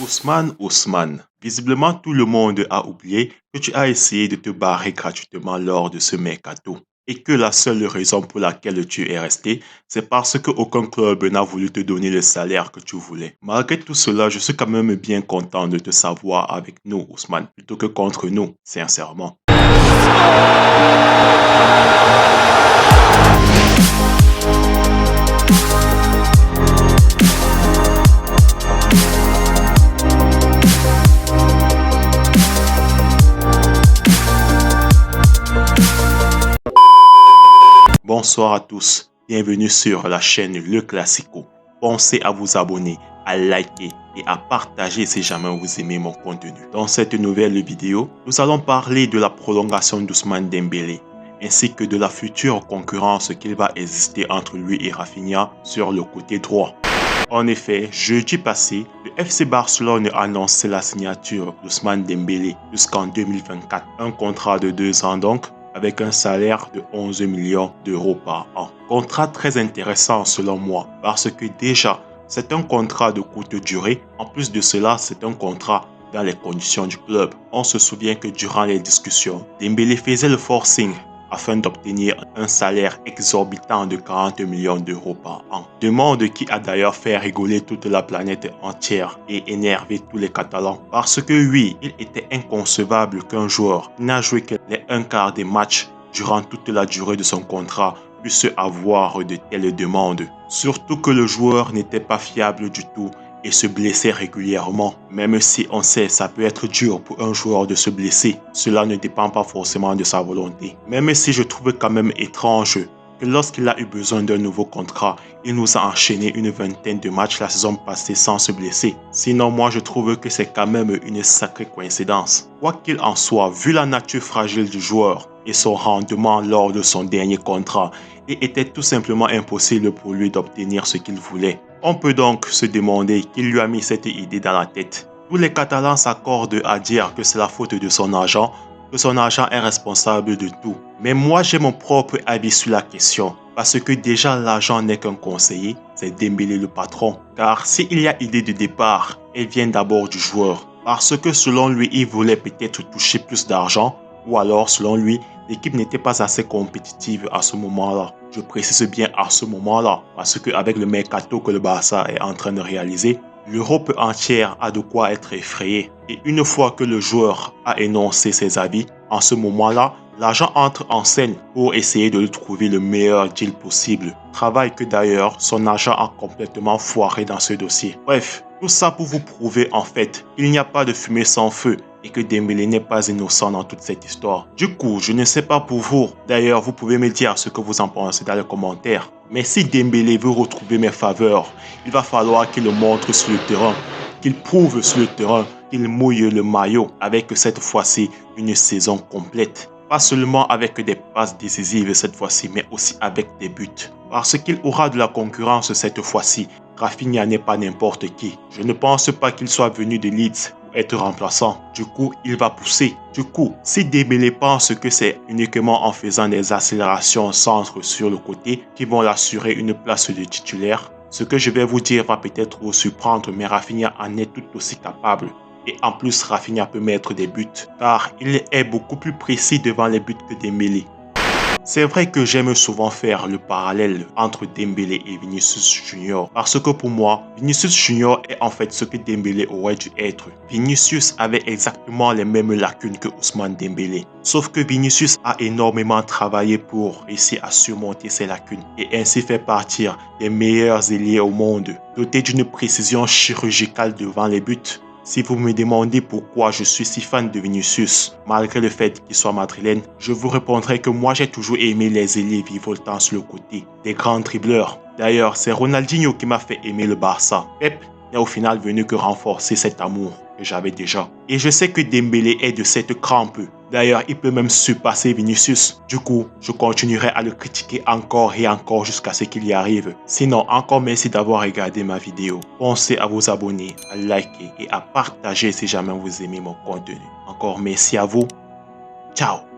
Ousmane, visiblement tout le monde a oublié que tu as essayé de te barrer gratuitement lors de ce mercato et que la seule raison pour laquelle tu es resté, c'est parce qu'aucun club n'a voulu te donner le salaire que tu voulais. Malgré tout cela, je suis quand même bien content de te savoir avec nous, Ousmane, plutôt que contre nous, sincèrement. Bonsoir à tous, bienvenue sur la chaîne Le Classico. Pensez à vous abonner, à liker et à partager si jamais vous aimez mon contenu. Dans cette nouvelle vidéo, nous allons parler de la prolongation d'Ousmane Dembélé ainsi que de la future concurrence qu'il va exister entre lui et Rafinha sur le côté droit. En effet, jeudi passé, le FC Barcelone a annoncé la signature d'Ousmane Dembélé jusqu'en 2024. Un contrat de 2 ans donc, avec un salaire de 11 millions d'euros par an. Contrat très intéressant selon moi, parce que déjà, c'est un contrat de courte durée. En plus de cela, c'est un contrat dans les conditions du club. On se souvient que durant les discussions, Dembélé faisait le forcing afin d'obtenir un salaire exorbitant de 40 millions d'euros par an. Demande qui a d'ailleurs fait rigoler toute la planète entière et énervé tous les Catalans. Parce que oui, il était inconcevable qu'un joueur n'a joué que les un quart des matchs durant toute la durée de son contrat puisse avoir de telles demandes. Surtout que le joueur n'était pas fiable du tout et se blessait régulièrement. Même si on sait ça peut être dur pour un joueur de se blesser, cela ne dépend pas forcément de sa volonté. Même si je trouve quand même étrange que lorsqu'il a eu besoin d'un nouveau contrat, il nous a enchaîné une vingtaine de matchs la saison passée sans se blesser. Sinon, moi je trouve que c'est quand même une sacrée coïncidence. Quoi qu'il en soit, vu la nature fragile du joueur et son rendement lors de son dernier contrat, il était tout simplement impossible pour lui d'obtenir ce qu'il voulait. On peut donc se demander qui lui a mis cette idée dans la tête. Tous les Catalans s'accordent à dire que c'est la faute de son agent, que son agent est responsable de tout. Mais moi j'ai mon propre avis sur la question. Parce que déjà l'agent n'est qu'un conseiller, c'est Dembélé le patron. Car s'il y a idée de départ, elle vient d'abord du joueur. Parce que selon lui, il voulait peut-être toucher plus d'argent. Ou alors selon lui, l'équipe n'était pas assez compétitive à ce moment-là. Je précise bien à ce moment-là, parce qu'avec le mercato que le Barça est en train de réaliser, l'Europe entière a de quoi être effrayée. Et une fois que le joueur a énoncé ses avis, en ce moment-là, l'agent entre en scène pour essayer de lui trouver le meilleur deal possible. Travail que d'ailleurs, son agent a complètement foiré dans ce dossier. Bref, tout ça pour vous prouver en fait qu'il n'y a pas de fumée sans feu et que Dembélé n'est pas innocent dans toute cette histoire. Du coup, je ne sais pas pour vous. D'ailleurs, vous pouvez me dire ce que vous en pensez dans les commentaires. Mais si Dembélé veut retrouver mes faveurs, il va falloir qu'il le montre sur le terrain, qu'il prouve sur le terrain, qu'il mouille le maillot avec cette fois-ci une saison complète. Pas seulement avec des passes décisives cette fois-ci, mais aussi avec des buts. Parce qu'il aura de la concurrence cette fois-ci. Rafinha n'est pas n'importe qui. Je ne pense pas qu'il soit venu de Leeds être remplaçant. Du coup, il va pousser. Du coup, si Dembélé pense que c'est uniquement en faisant des accélérations centre sur le côté qui vont l'assurer une place de titulaire, ce que je vais vous dire va peut-être vous surprendre, mais Rafinha en est tout aussi capable. Et en plus, Rafinha peut mettre des buts, car il est beaucoup plus précis devant les buts que Dembélé. C'est vrai que j'aime souvent faire le parallèle entre Dembélé et Vinicius Junior parce que pour moi, Vinicius Junior est en fait ce que Dembélé aurait dû être. Vinicius avait exactement les mêmes lacunes que Ousmane Dembélé. Sauf que Vinicius a énormément travaillé pour réussir à surmonter ses lacunes et ainsi faire partir des meilleurs ailiers au monde, doté d'une précision chirurgicale devant les buts. Si vous me demandez pourquoi je suis si fan de Vinicius, malgré le fait qu'il soit madrilène, je vous répondrai que moi j'ai toujours aimé les ailiers virevoltants sur le côté, des grands dribbleurs. D'ailleurs, c'est Ronaldinho qui m'a fait aimer le Barça. Pep n'est au final venu que renforcer cet amour que j'avais déjà. Et je sais que Dembélé est de cette crampe. D'ailleurs, il peut même surpasser Vinicius. Du coup, je continuerai à le critiquer encore et encore jusqu'à ce qu'il y arrive. Sinon, encore merci d'avoir regardé ma vidéo. Pensez à vous abonner, à liker et à partager si jamais vous aimez mon contenu. Encore merci à vous. Ciao.